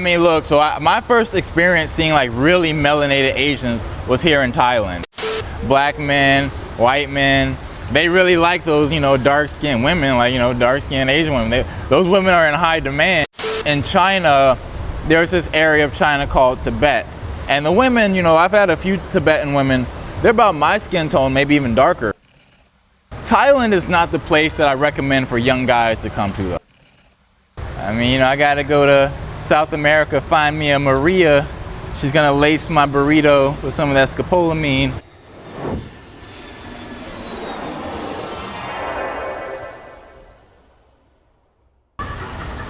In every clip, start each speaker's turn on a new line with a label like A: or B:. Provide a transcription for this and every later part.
A: I mean, look, so my first experience seeing like really melanated Asians was here in Thailand. Black men, white men, they really like those, dark-skinned women, like, dark-skinned Asian women. Those women are in high demand. In China, there's this area of China called Tibet. And the women, I've had a few Tibetan women, they're about my skin tone, maybe even darker. Thailand is not the place that I recommend for young guys to come to, though. I mean, I gotta go to South America, find me a Maria. She's gonna lace my burrito with some of that scopolamine.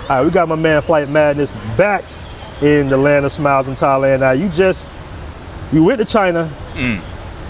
B: All right, we got my man Flight Madness back in the land of smiles in Thailand. Now you went to China,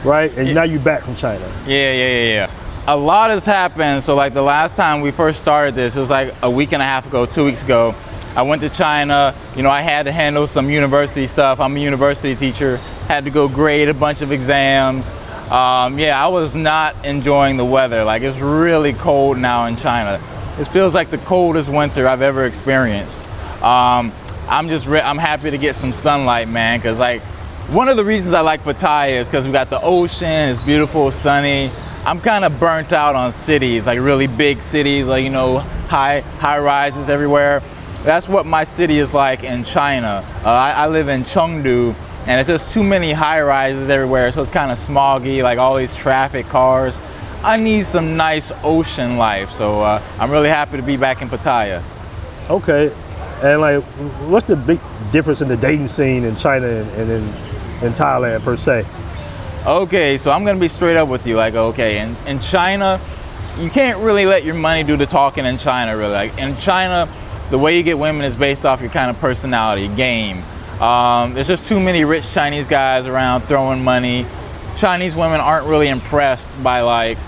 B: right? And now you back from China.
A: Yeah. A lot has happened. So like the last time we first started this, it was like a week and a half ago, 2 weeks ago. I went to China, I had to handle some university stuff. I'm a university teacher, had to go grade a bunch of exams. I was not enjoying the weather. Like, it's really cold now in China. It feels like the coldest winter I've ever experienced. I'm happy to get some sunlight, man, because like one of the reasons I like Pattaya is because we got the ocean, it's beautiful, sunny. I'm kind of burnt out on cities, like really big cities, like, high rises everywhere. That's what my city is like in China. I live in Chengdu, and it's just too many high rises everywhere, so it's kind of smoggy, like all these traffic, cars. I need some nice ocean life, so I'm really happy to be back in Pattaya.
B: Okay, and like, what's the big difference in the dating scene in China and in Thailand per se?
A: Okay, so I'm gonna be straight up with you. Like, okay, in China, you can't really let your money do the talking in China, really. Like in China, the way you get women is based off your kind of personality, game. There's just too many rich Chinese guys around throwing money. Chinese women aren't really impressed by like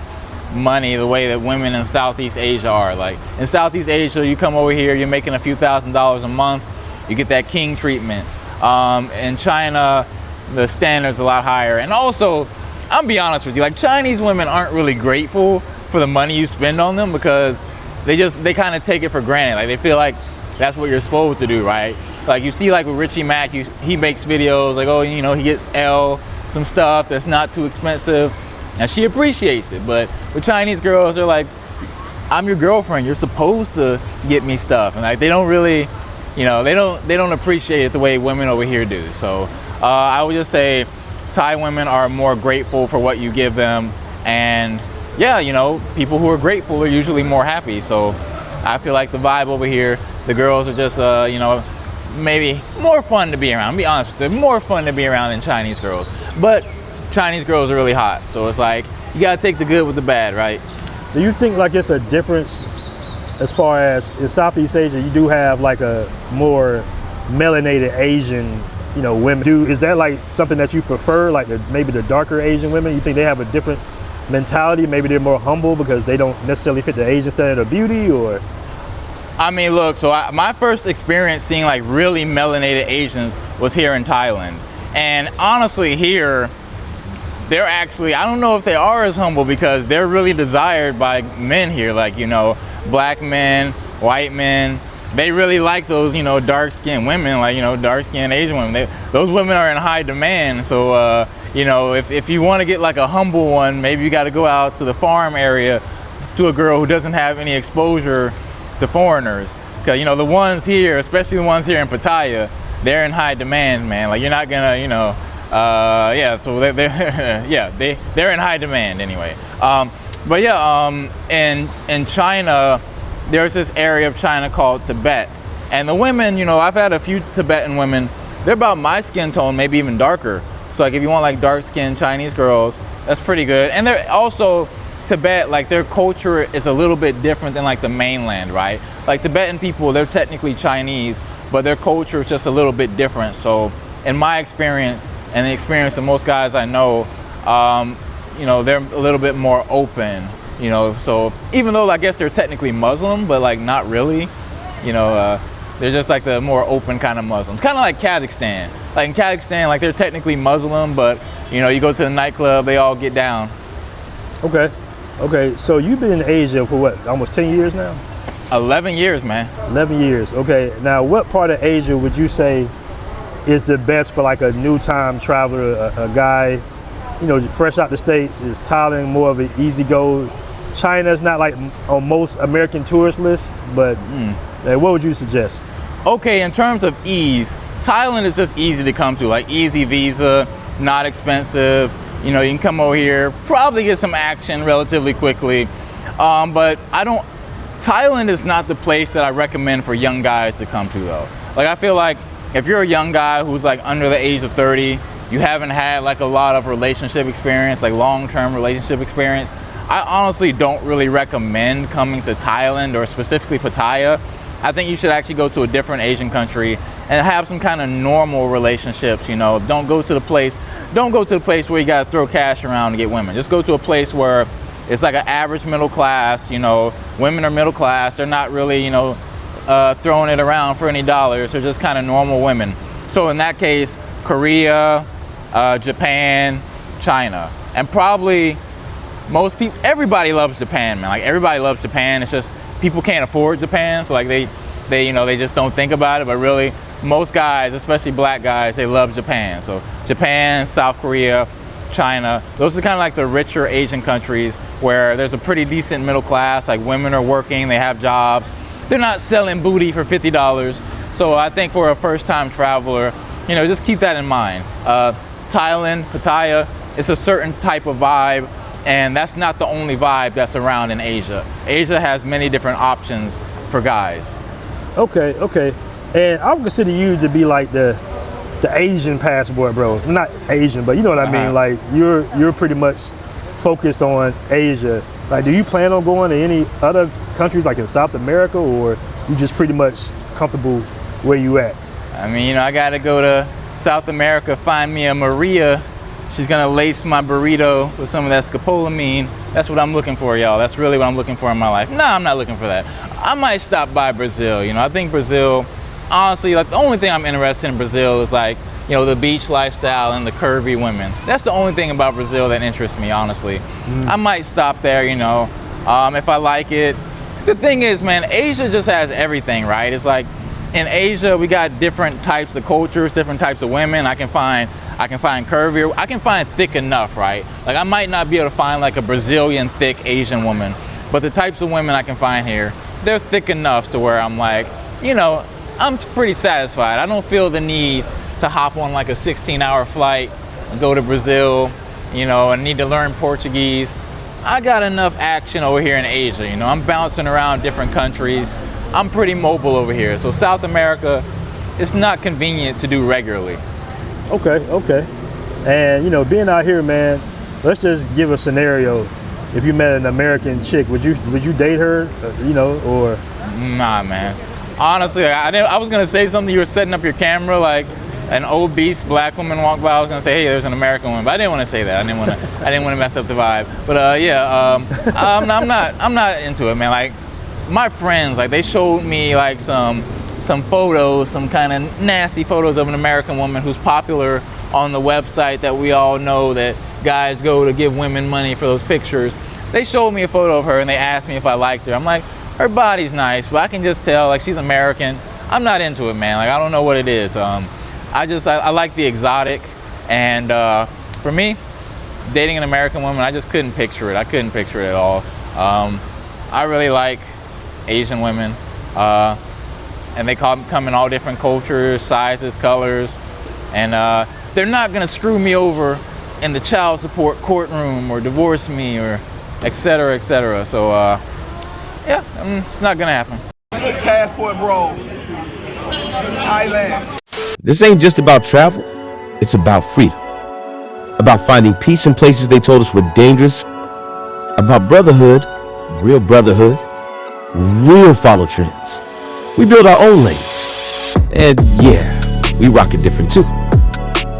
A: money the way that women in Southeast Asia are. Like in Southeast Asia, you come over here, you're making a few $1,000s a month, you get that king treatment. In China, the standard's a lot higher. And also, I'll be honest with you, like Chinese women aren't really grateful for the money you spend on them because they kind of take it for granted. Like they feel like that's what you're supposed to do, right? Like you see like with Richie Mack, he makes videos like, oh, he gets some stuff that's not too expensive, and she appreciates it. But with Chinese girls, they're like, I'm your girlfriend, you're supposed to get me stuff. And like they don't really, they don't appreciate it the way women over here do. So I would just say Thai women are more grateful for what you give them, and people who are grateful are usually more happy. So I feel like the vibe over here, the girls are just, maybe more fun to be around. I'll be honest with you, more fun to be around than Chinese girls. But Chinese girls are really hot. So it's like, you gotta take the good with the bad, right?
B: Do you think like it's a difference as far as in Southeast Asia, you do have like a more melanated Asian, women? Is that like something that you prefer, like maybe the darker Asian women? You think they have a different mentality? Maybe they're more humble because they don't necessarily fit the Asian standard of beauty, or?
A: I mean, look, so my first experience seeing like really melanated Asians was here in Thailand. And honestly here, they're actually, I don't know if they are as humble because they're really desired by men here. Like, black men, white men, they really like those, dark-skinned women, like, dark-skinned Asian women. Those women are in high demand. So, if you want to get like a humble one, maybe you got to go out to the farm area to a girl who doesn't have any exposure to foreigners. Because, the ones here, especially the ones here in Pattaya, they're in high demand, man. Like, you're not gonna, so they're in high demand anyway. In China, there's this area of China called Tibet. And the women, I've had a few Tibetan women, they're about my skin tone, maybe even darker. So like if you want like dark-skinned Chinese girls, that's pretty good. And they're also, Tibet, like their culture is a little bit different than like the mainland, right? Like Tibetan people, they're technically Chinese, but their culture is just a little bit different. So in my experience, and the experience of most guys I know, they're a little bit more open, so even though I guess they're technically Muslim, but like not really, they're just like the more open kind of Muslims. Kind of like Kazakhstan. Like in Kazakhstan, like they're technically Muslim, but you go to the nightclub, they all get down.
B: Okay, so you've been in Asia for what, almost 10 years now?
A: 11 years, man.
B: 11 years. Okay. Now, what part of Asia would you say is the best for like a new time traveler, a guy, you know, fresh out the States? Is Thailand more of an easy go? China's not like on most American tourist lists, but what would you suggest?
A: Okay, in terms of ease, Thailand is just easy to come to, like easy visa, not expensive. You know, you can come over here, probably get some action relatively quickly. But Thailand is not the place that I recommend for young guys to come to though. Like I feel like if you're a young guy who's like under the age of 30, you haven't had like a lot of relationship experience, like long-term relationship experience, I honestly don't really recommend coming to Thailand or specifically Pattaya. I think you should actually go to a different Asian country and have some kind of normal relationships, you know. Don't go to the place where you gotta throw cash around to get women. Just go to a place where it's like an average middle class, you know, women are middle class, they're not really, you know, throwing it around for any dollars, they're just kind of normal women. So in that case, Korea, Japan, China, and probably most people, everybody loves Japan, man. Like everybody loves Japan. It's just people can't afford Japan, so like they you know, they just don't think about it. But really, most guys, especially black guys, they love Japan. So Japan, South Korea, China, those are kind of like the richer Asian countries where there's a pretty decent middle class. Like women are working, they have jobs, they're not selling booty for $50. So I think for a first-time traveler, you know, just keep that in mind. Thailand, Pattaya, it's a certain type of vibe. And that's not the only vibe that's around in Asia. Asia has many different options for guys.
B: Okay, okay. And I would consider you to be like the Asian passport, bro. Not Asian, but you know what I mean? Like you're pretty much focused on Asia. Like, do you plan on going to any other countries like in South America, or you just pretty much comfortable where you at?
A: I mean, you know, I gotta go to South America, find me a Maria. She's gonna lace my burrito with some of that scopolamine. That's what I'm looking for, y'all. That's really what I'm looking for in my life. No, I'm not looking for that. I might stop by Brazil. You know, I think Brazil, honestly, like the only thing I'm interested in Brazil is like, you know, the beach lifestyle and the curvy women. That's the only thing about Brazil that interests me, honestly. I might stop there, you know, if I like it. The thing is, man, Asia just has everything, right? It's like in Asia, we got different types of cultures, different types of women. I can find curvier, I can find thick enough, right? Like I might not be able to find like a Brazilian thick Asian woman, but the types of women I can find here, they're thick enough to where I'm like, you know, I'm pretty satisfied. I don't feel the need to hop on like a 16-hour flight and go to Brazil, you know, and need to learn Portuguese. I got enough action over here in Asia, you know, I'm bouncing around different countries. I'm pretty mobile over here. So South America, it's not convenient to do regularly.
B: Okay, okay. And you know, being out here, man, let's just give a scenario. If you met an American chick, would you date her, you know, or?
A: Nah, man. Honestly, I was gonna say something. You were setting up your camera like an obese black woman walked by. I was gonna say, hey, there's an American woman, but I didn't want to say that. I didn't want to mess up the vibe. But I'm not into it, man. Like my friends, like they showed me like some photos, some kind of nasty photos of an American woman who's popular on the website that we all know that guys go to give women money for those pictures. They showed me a photo of her and they asked me if I liked her. I'm like, her body's nice, but I can just tell like she's American. I'm not into it, man. Like I don't know what it is. I like the exotic, and for me, dating an American woman, I just couldn't picture it. I couldn't picture it at all. I really like Asian women. And they come in all different cultures, sizes, colors, and they're not gonna screw me over in the child support courtroom or divorce me or et cetera, et cetera. So yeah, it's not gonna happen.
C: Passport Bros, Thailand.
D: This ain't just about travel, it's about freedom. About finding peace in places they told us were dangerous. About brotherhood, real follow trends. We build our own lanes. And yeah, we rock it different too.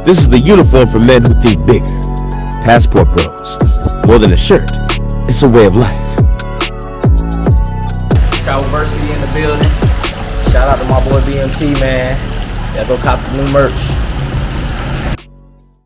D: This is the uniform for men who think bigger. Passport Bros. More than a shirt, it's a way of life.
E: Travelversity in the building. Shout out to my boy BMT, man. Yeah, go cop the new merch.